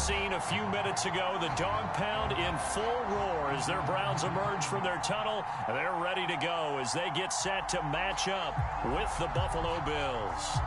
scene a few minutes ago. The dog pound in full roar as their Browns emerge from their tunnel. They're ready to go as they get set to match up with the Buffalo Bills.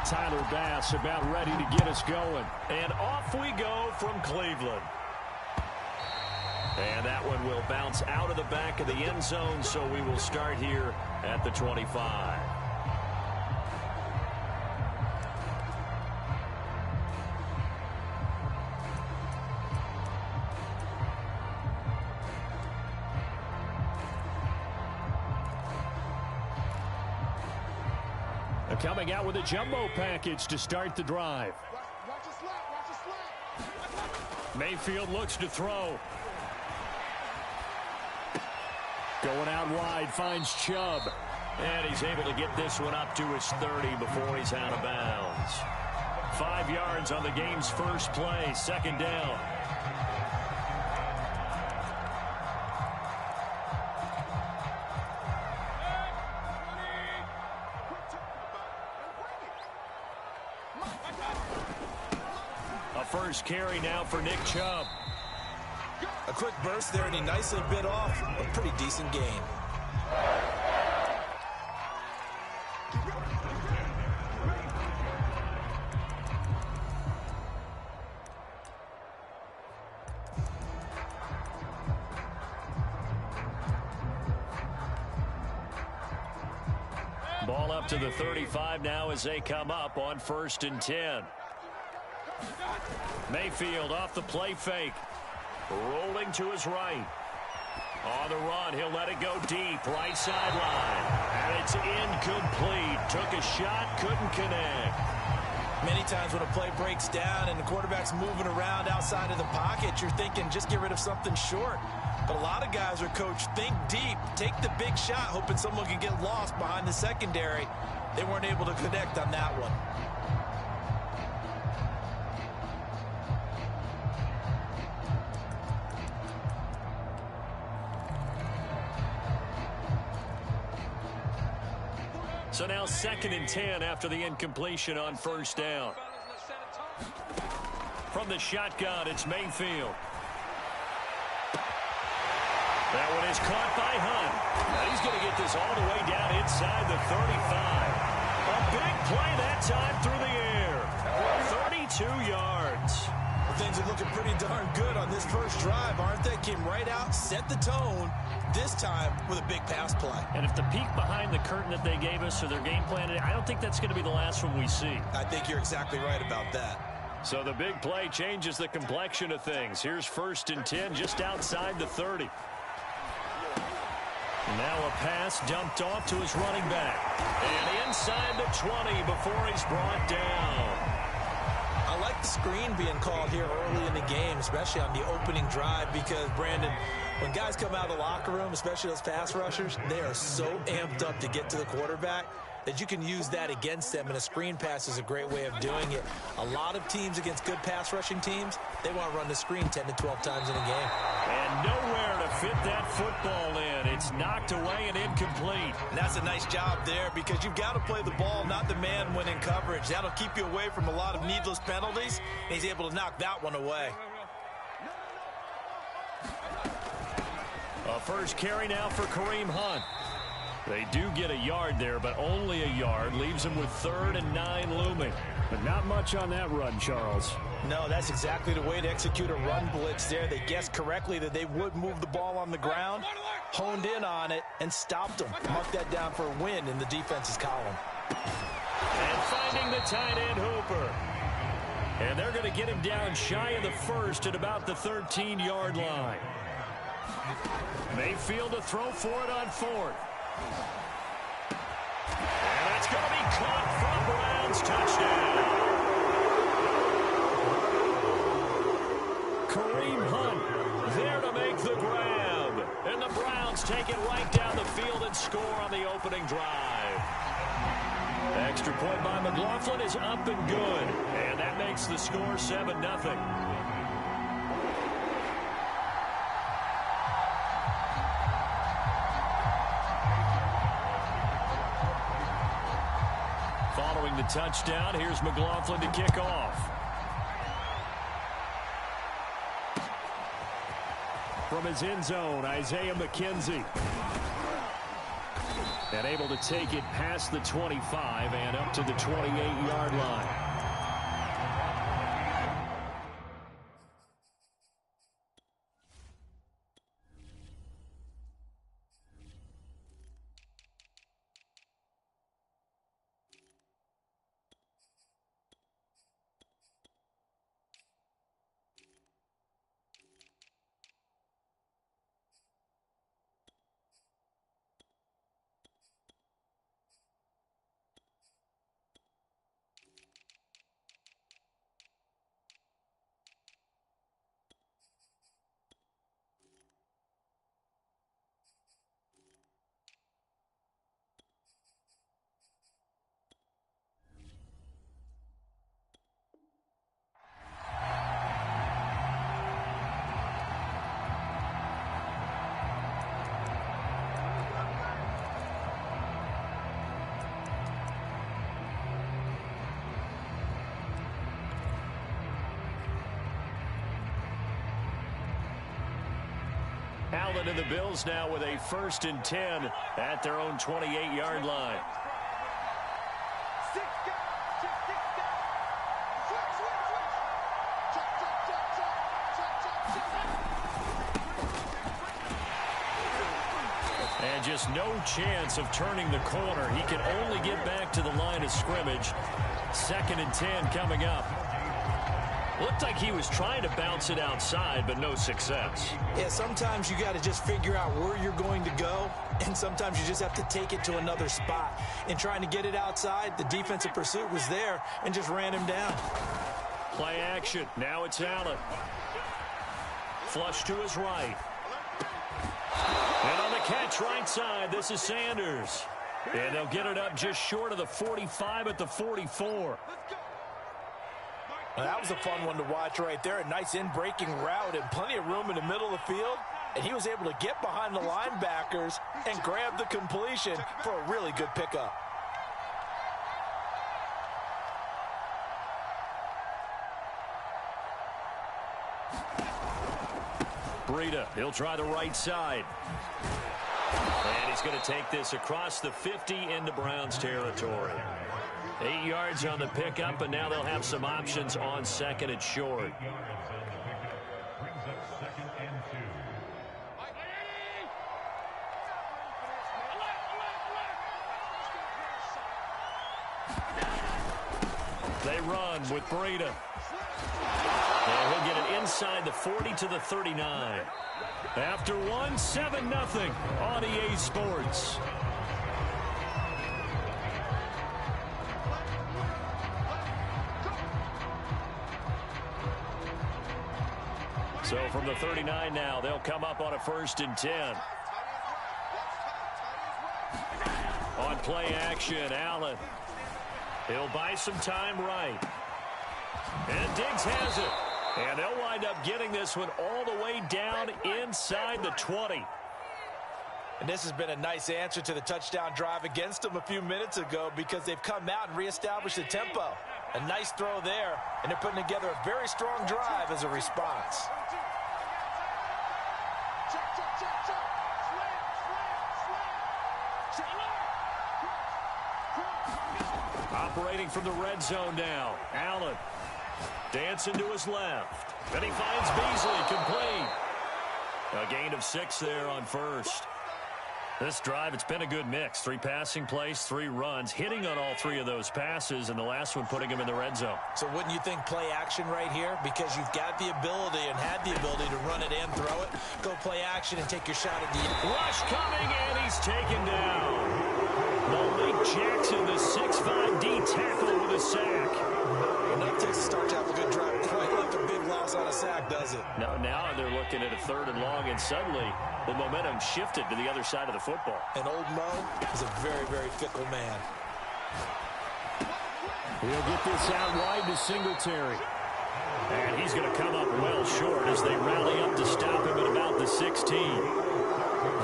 Tyler Bass about ready to get us going. And off we go from Cleveland. And that one will bounce out of the back of the end zone, so we will start here at the 25. Coming out with a jumbo package to start the drive. Mayfield looks to throw. Going out wide, finds Chubb. And he's able to get this one up to his 30 before he's out of bounds. 5 yards on the game's first play, second down. First carry now for Nick Chubb. A quick burst there, and he nicely bit off a pretty decent gain. Ball up to the 35 now as they come up on 1st and 10. Mayfield off the play fake. Rolling to his right. On the run, he'll let it go deep. Right sideline. And it's incomplete. Took a shot, couldn't connect. Many times when a play breaks down and the quarterback's moving around outside of the pocket, you're thinking just get rid of something short. But a lot of guys are coached, think deep, take the big shot, hoping someone can get lost behind the secondary. They weren't able to connect on that one. So now 2nd and 10 after the incompletion on 1st down. From the shotgun, it's Mayfield. That one is caught by Hunt. Now he's going to get this all the way down inside the 35. A big play that time through the air. 32 yards. Well, things are looking pretty darn good on this first drive, aren't they? Came right out, set the tone, this time with a big pass play. And if the peek behind the curtain that they gave us or their game plan, I don't think that's going to be the last one we see. I think you're exactly right about that. So the big play changes the complexion of things. Here's 1st and 10 just outside the 30. Now a pass dumped off to his running back. And inside the 20 before he's brought down. I like the screen being called here early in the game, especially on the opening drive, because, Brandon, when guys come out of the locker room, especially those pass rushers, they are so amped up to get to the quarterback that you can use that against them, and a screen pass is a great way of doing it. A lot of teams against good pass rushing teams, they want to run the screen 10 to 12 times in a game. And nowhere to fit that football in. It's knocked away and incomplete. And that's a nice job there, because you've got to play the ball, not the man when in coverage. That'll keep you away from a lot of needless penalties, and he's able to knock that one away. A first carry now for Kareem Hunt. They do get a yard there, but only a yard. Leaves them with 3rd and 9 looming. But not much on that run, Charles. No, that's exactly the way to execute a run blitz there. They guessed correctly that they would move the ball on the ground, honed in on it, and stopped them. Mark that down for a win in the defense's column. And finding the tight end Hooper. And they're going to get him down shy of the 1st at about the 13-yard line. Mayfield to throw for it on 4th. And it's going to be caught for a Browns touchdown. Kareem Hunt there to make the grab. And the Browns take it right down the field and score on the opening drive. extra point by McLaughlin is up and good. And that makes the score 7-0. Following the touchdown, here's McLaughlin to kick off. From his end zone, Isaiah McKenzie. And able to take it past the 25 and up to the 28-yard line. Allen and the Bills now with a 1st and 10 at their own 28-yard line. And just no chance of turning the corner. He can only get back to the line of scrimmage. 2nd and 10 coming up. Looked like he was trying to bounce it outside, but no success. Yeah, sometimes you got to just figure out where you're going to go, and sometimes you just have to take it to another spot. In trying to get it outside, the defensive pursuit was there and just ran him down. Play action. Now it's Allen. Flush to his right. And on the catch right side, this is Sanders. And they'll get it up just short of the 45 at the 44. Well, that was a fun one to watch right there. A nice in-breaking route and plenty of room in the middle of the field. And he was able to get behind the linebackers and grab the completion for a really good pickup. Breida, he'll try the right side. And he's going to take this across the 50 into Browns territory. 8 yards on the pickup, and now they'll have some options on 2nd and short. They run with Breida. And he'll get it inside the 40 to the 39. After one, 7-0 on EA Sports. So from the 39 now, they'll come up on a 1st and 10. On play action, Allen. He'll buy some time right. And Diggs has it. And they'll wind up getting this one all the way down inside the 20. And this has been a nice answer to the touchdown drive against them a few minutes ago because they've come out and reestablished the tempo. A nice throw there, and they're putting together a very strong drive as a response. Operating from the red zone now. Allen dancing to his left. Then he finds Beasley complete. A gain of 6 there on 1st. This drive, it's been a good mix. 3 passing plays, 3 runs, hitting on all 3 of those passes, and the last one putting him in the red zone. So wouldn't you think play action right here? Because you've got the ability and had the ability to run it and throw it. Go play action and take your shot at the end. Rush coming, and he's taken down. Malik Jackson, the 6'5" D tackle with a sack. Enough to start to have a good drive. Quite like a big loss on a sack, does it? No, now they're looking at a 3rd and long, and suddenly the momentum shifted to the other side of the football. And old Mo is a very, very fickle man. He'll get this out wide to Singletary. And he's going to come up well short as they rally up to stop him at about the 16.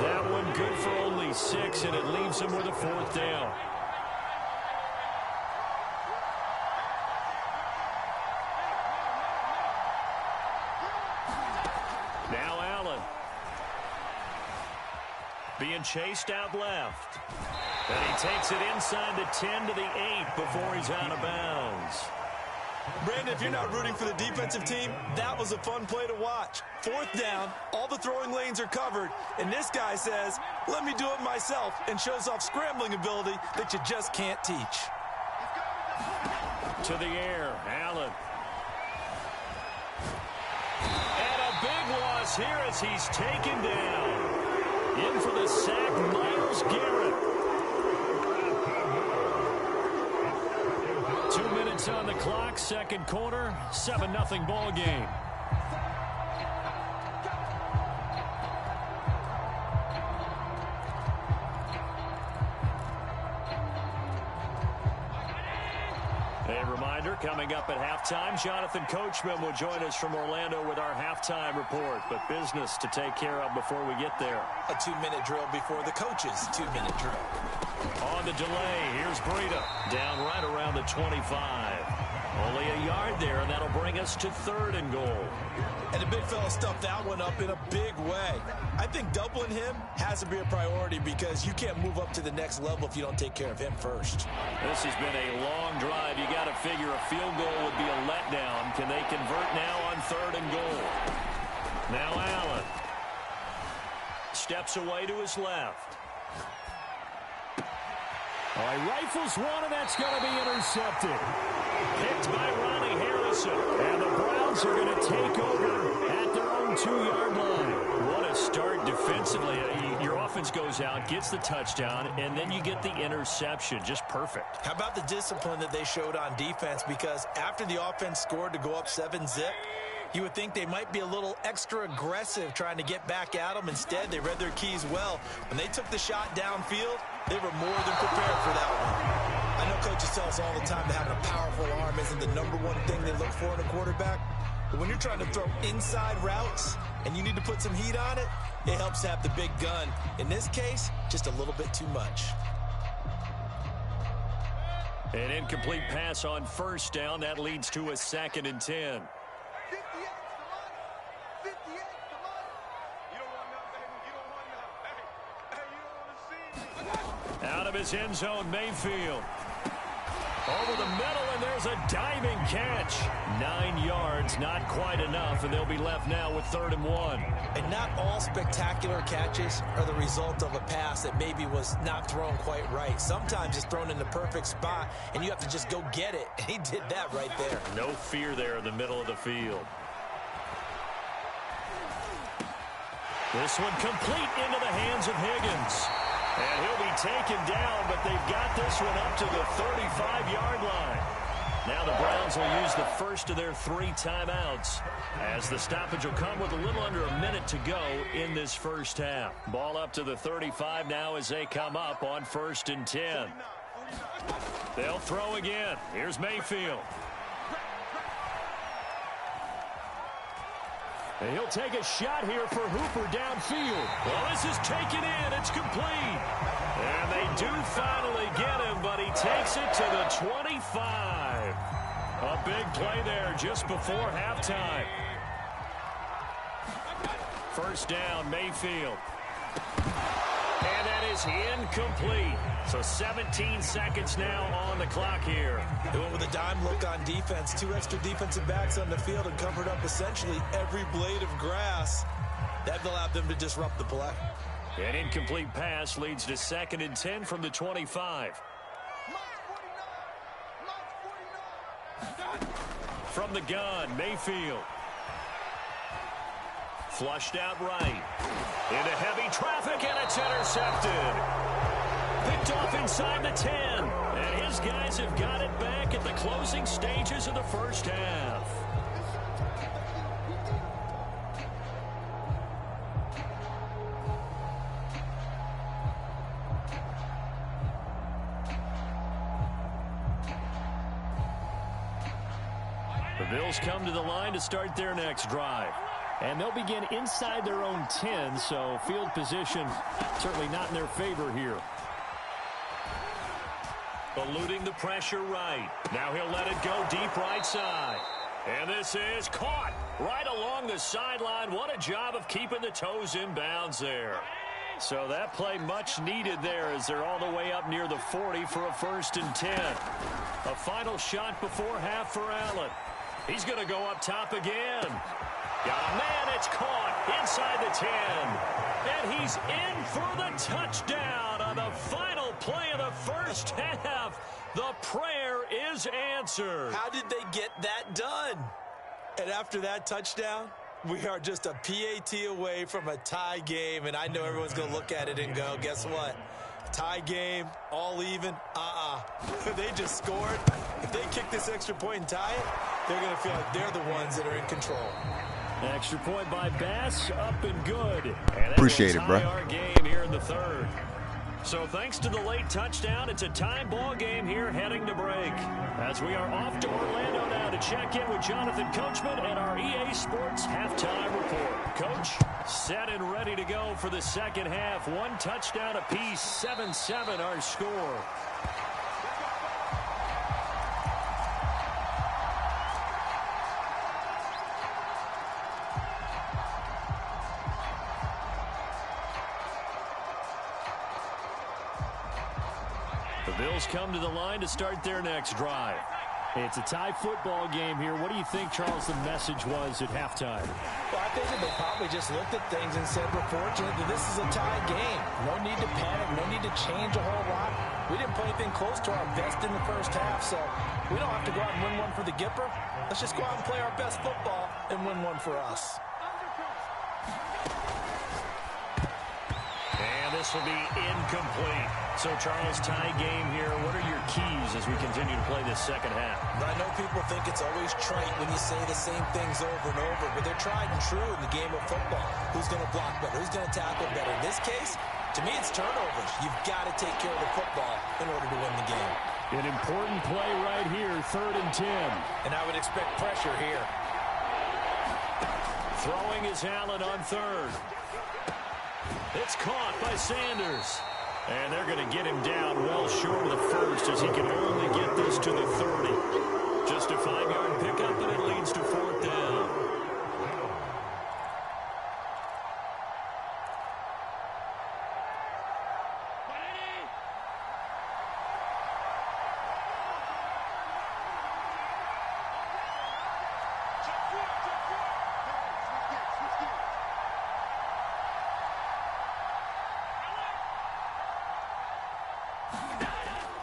That one good for only 6, and it leaves him with a 4th down. Now Allen. Being chased out left. And he takes it inside the 10 to the 8 before he's out of bounds. Brandon, if you're not rooting for the defensive team, that was a fun play to watch. 4th down, all the throwing lanes are covered, and this guy says, let me do it myself, and shows off scrambling ability that you just can't teach. To the air, Allen. And a big loss here as he's taken down. In for the sack, Myles Garrett. 2 minutes on the clock, second quarter, 7-0 ball game. A reminder, coming up at halftime, Jonathan Coachman will join us from Orlando with our halftime report. But business to take care of before we get there. A 2-minute drill before the coach's 2-minute drill. On the delay, here's Breida. Down right around the 25. Only a yard there, and that'll bring us to 3rd and goal. And the big fella stuffed that one up in a big way. I think doubling him has to be a priority because you can't move up to the next level if you don't take care of him first. This has been a long drive. You got to figure a field goal would be a letdown. Can they convert now on 3rd and goal? Now Allen. Steps away to his left. Oh, he rifles one, and that's going to be intercepted. Picked by Ronnie Harrison. And the Browns are going to take over at their own 2-yard line. What a start defensively. Your offense goes out, gets the touchdown, and then you get the interception. Just perfect. How about the discipline that they showed on defense? Because after the offense scored to go up 7-zip, you would think they might be a little extra aggressive trying to get back at them. Instead, they read their keys well. When they took the shot downfield, they were more than prepared for that one. I know coaches tell us all the time that having a powerful arm isn't the #1 thing they look for in a quarterback. But when you're trying to throw inside routes and you need to put some heat on it, it helps to have the big gun. In this case, just a little bit too much. An incomplete pass on 1st down. That leads to a 2nd and 10. Out of his end zone, Mayfield. Over the middle, and there's a diving catch. 9 yards, not quite enough, and they'll be left now with 3rd and 1. And not all spectacular catches are the result of a pass that maybe was not thrown quite right. Sometimes it's thrown in the perfect spot, and you have to just go get it. And he did that right there. No fear there in the middle of the field. This one complete into the hands of Higgins. And he'll be taken down, but they've got this one up to the 35-yard line. Now the Browns will use the first of their 3 timeouts, as the stoppage will come with a little under a minute to go in this first half. Ball up to the 35 now as they come up on 1st and 10. They'll throw again. Here's Mayfield. And he'll take a shot here for Hooper downfield. Well, this is taken in. It's complete. And they do finally get him, but he takes it to the 25. A big play there just before halftime. 1st down, Mayfield. And that is incomplete. So 17 seconds now on the clock here. They went with a dime look on defense. 2 extra defensive backs on the field and covered up essentially every blade of grass. That allowed them to disrupt the play. An incomplete pass leads to 2nd and 10 from the 25. From the gun, Mayfield. Flushed out right. Into heavy traffic, and it's intercepted. Picked off inside the 10. And his guys have got it back at the closing stages of the first half. The Bills come to the line to start their next drive. And they'll begin inside their own 10, so field position certainly not in their favor here. Eluding the pressure right. Now he'll let it go deep right side. And this is caught right along the sideline. What a job of keeping the toes in bounds there. So that play much needed there as they're all the way up near the 40 for a 1st and 10. A final shot before half for Allen. He's going to go up top again. Got a man, it's caught inside the 10. And he's in for the touchdown on the final play of the first half. The prayer is answered. How did they get that done? And after that touchdown, we are just a PAT away from a tie game. And I know everyone's going to look at it and go, guess what? Tie game, all even, They just scored. If they kick this extra point and tie it, they're going to feel like they're the ones that are in control. Extra point by Bass, up and good. And appreciate it, bro. Our game here in the 3rd. So thanks to the late touchdown, it's a tie ball game here heading to break. As we are off to Orlando now to check in with Jonathan Coachman and our EA Sports halftime report. Coach, set and ready to go for the second half. 1 touchdown apiece, 7-7 our score. The Bills come to the line to start their next drive. It's a tie football game here. What do you think, Charles, the message was at halftime? Well, I think that they probably just looked at things and said, we're fortunate that this is a tie game. No need to panic. No need to change a whole lot. We didn't play anything close to our best in the first half, so we don't have to go out and win one for the Gipper. Let's just go out and play our best football and win one for us. And this will be incomplete. So, Charles, tie game here. What are your keys as we continue to play this second half? I know people think it's always trite when you say the same things over and over, but they're tried and true in the game of football. Who's going to block better? Who's going to tackle better? In this case, to me, it's turnovers. You've got to take care of the football in order to win the game. An important play right here, 3rd and 10. And I would expect pressure here. Throwing is Allen on 3rd. It's caught by Sanders. And they're going to get him down well short of the 1st as he can only get this to the 30. Just a 5-yard pickup, and it leads to 4th down.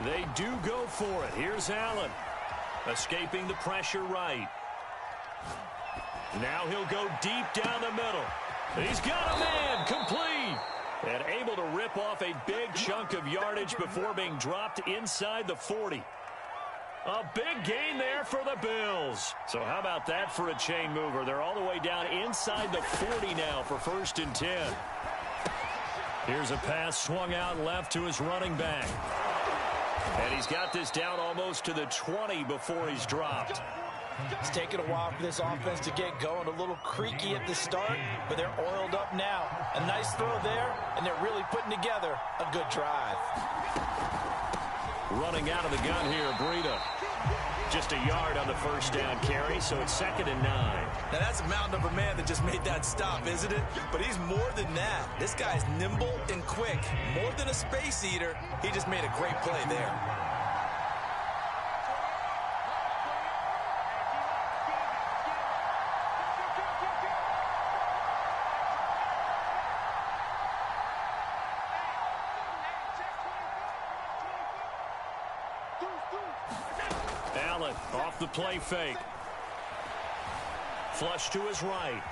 They do go for it. Here's Allen. Escaping the pressure right. Now he'll go deep down the middle. He's got a man. Complete. And able to rip off a big chunk of yardage before being dropped inside the 40. A big gain there for the Bills. So how about that for a chain mover? They're all the way down inside the 40 now for 1st and 10. Here's a pass swung out left to his running back. And he's got this down almost to the 20 before he's dropped. It's taken a while for this offense to get going. A little creaky at the start, but they're oiled up now. A nice throw there, and they're really putting together a good drive. Running out of the gun here, Breida. Just a yard on the 1st down carry, so it's 2nd and 9. Now that's a mountain of a man that just made that stop, isn't it? But he's more than that. This guy's nimble and quick. More than a space eater, he just made a great play there. Allen off the play fake. Flush to his right.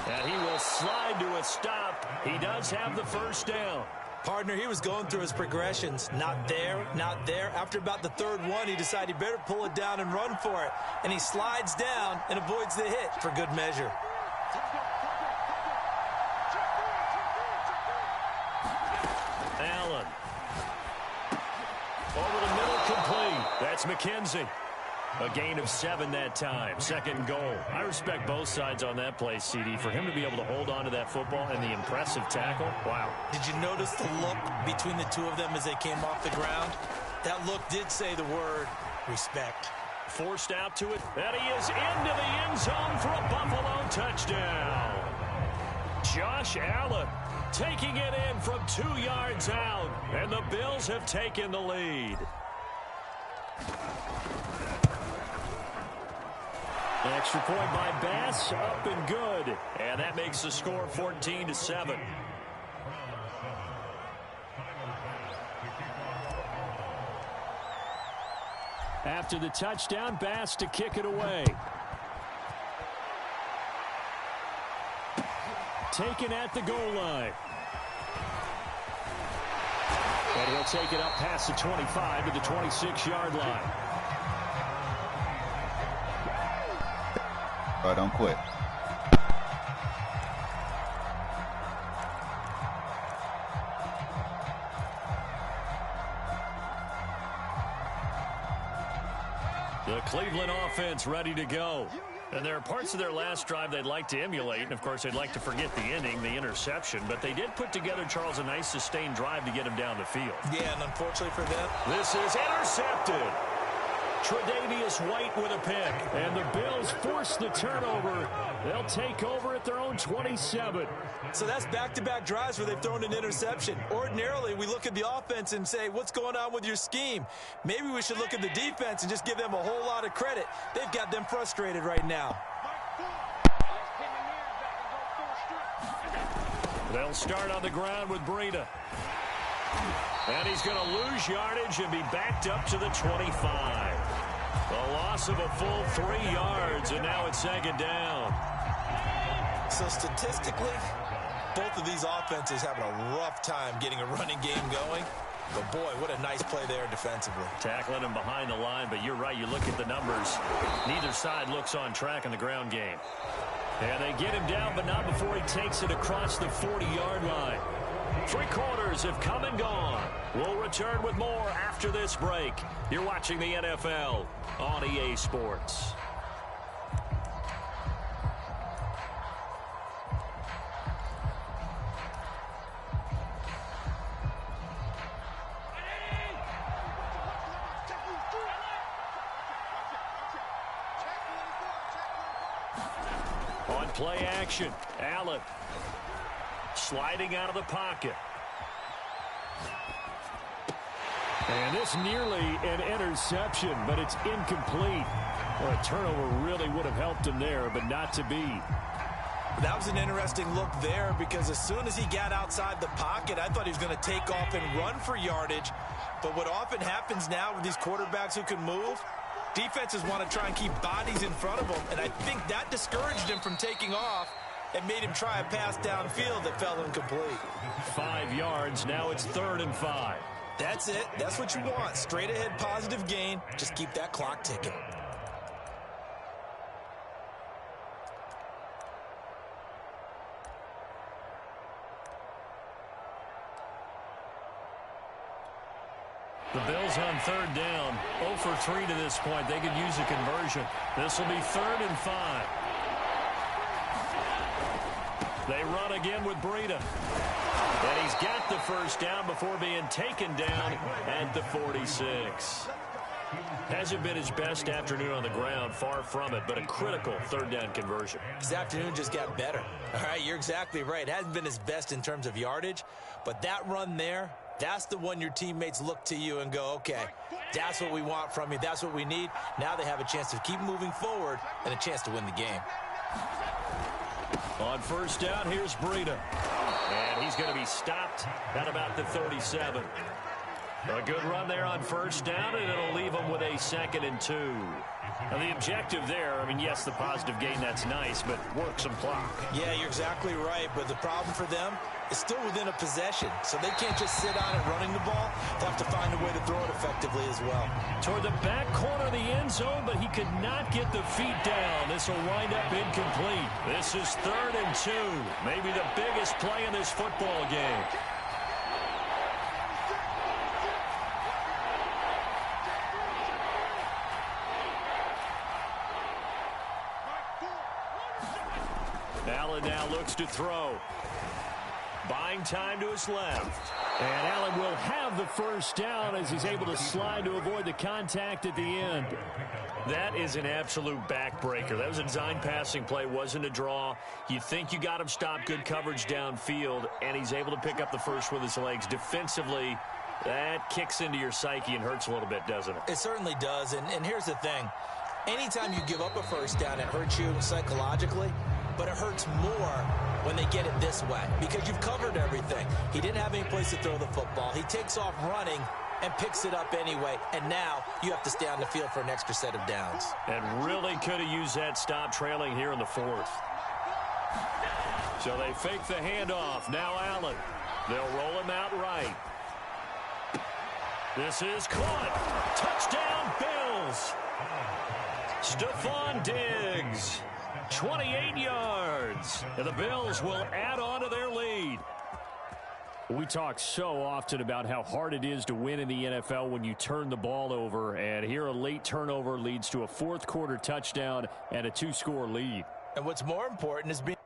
And he will slide to a stop. He does have the 1st down. Partner, he was going through his progressions. Not there, not there. After about the 3rd one, he decided he better pull it down and run for it. And he slides down and avoids the hit for good measure. Allen. Over the middle, complete. That's McKenzie. A gain of 7 that time. Second and goal. I respect both sides on that play, CD. For him to be able to hold on to that football and the impressive tackle, wow. Did you notice the look between the two of them as they came off the ground? That look did say the word respect. Forced out to it, and he is into the end zone for a Buffalo touchdown. Josh Allen taking it in from 2 yards out, and the Bills have taken the lead. Extra point by Bass, up and good. And that makes the score 14-7. After the touchdown, Bass to kick it away. Taken at the goal line. And he'll take it up past the 25 to the 26-yard line. Don't quit. The Cleveland offense ready to go. And there are parts of their last drive they'd like to emulate. And, of course, they'd like to forget the ending, the interception. But they did put together, Charles, a nice sustained drive to get him down the field. Yeah, and unfortunately for them, this is intercepted. Tre'Davious White with a pick. And the Bills force the turnover. They'll take over at their own 27. So that's back-to-back drives where they've thrown an interception. Ordinarily, we look at the offense and say, what's going on with your scheme? Maybe we should look at the defense and just give them a whole lot of credit. They've got them frustrated right now. They'll start on the ground with Breida. And he's going to lose yardage and be backed up to the 25. A loss of a full 3 yards, and now it's second down. So statistically, both of these offenses having a rough time getting a running game going. But, boy, what a nice play there defensively. Tackling him behind the line, but you're right. You look at the numbers. Neither side looks on track in the ground game. And they get him down, but not before he takes it across the 40-yard line. 3 quarters have come and gone. We'll return with more after this break. You're watching the NFL on EA Sports. On play action, Allen sliding out of the pocket. And this nearly an interception, but it's incomplete. Well, a turnover really would have helped him there, but not to be. That was an interesting look there because as soon as he got outside the pocket, I thought he was going to take off and run for yardage. But what often happens now with these quarterbacks who can move, defenses want to try and keep bodies in front of them, and I think that discouraged him from taking off and made him try a pass downfield that fell incomplete. 5 yards, now it's 3rd and 5. That's it. That's what you want. Straight ahead positive gain. Just keep that clock ticking. The Bills on 3rd down. 0 for 3 to this point. They could use a conversion. This will be 3rd and 5. They run again with Breida. And he's got the first down before being taken down at the 46. Hasn't been his best afternoon on the ground, far from it, but a critical 3rd down conversion. His afternoon just got better. All right, you're exactly right. It hasn't been his best in terms of yardage, but that run there, that's the one your teammates look to you and go, okay, that's what we want from you. That's what we need. Now they have a chance to keep moving forward and a chance to win the game. On 1st down, here's Breida. And he's going to be stopped at about the 37. A good run there on 1st down, and it'll leave him with a 2nd and 2. Now, the objective there, I mean, yes, the positive gain, that's nice, but work some clock. Yeah, you're exactly right, but the problem for them is still within a possession, so they can't just sit on it running the ball. They'll have to find a way to throw it effectively as well. Toward the back corner of the end zone, but he could not get the feet down. This will wind up incomplete. This is 3rd and 2, maybe the biggest play in this football game. Allen now looks to throw. Buying time to his left. And Allen will have the first down as he's able to slide to avoid the contact at the end. That is an absolute backbreaker. That was a design passing play, wasn't a draw. You think you got him stopped, good coverage downfield, and he's able to pick up the first with his legs. Defensively, that kicks into your psyche and hurts a little bit, doesn't it? It certainly does, and here's the thing. Anytime you give up a first down, it hurts you psychologically, but it hurts more when they get it this way because you've covered everything. He didn't have any place to throw the football. He takes off running and picks it up anyway, and now you have to stay on the field for an extra set of downs. And really could have used that stop trailing here in the fourth. So they fake the handoff. Now Allen. They'll roll him out right. This is caught. Touchdown, Bills. Stephon Diggs, 28 yards. And the Bills will add on to their lead. We talk so often about how hard it is to win in the NFL when you turn the ball over. And here a late turnover leads to a fourth-quarter touchdown and a two-score lead. And what's more important is being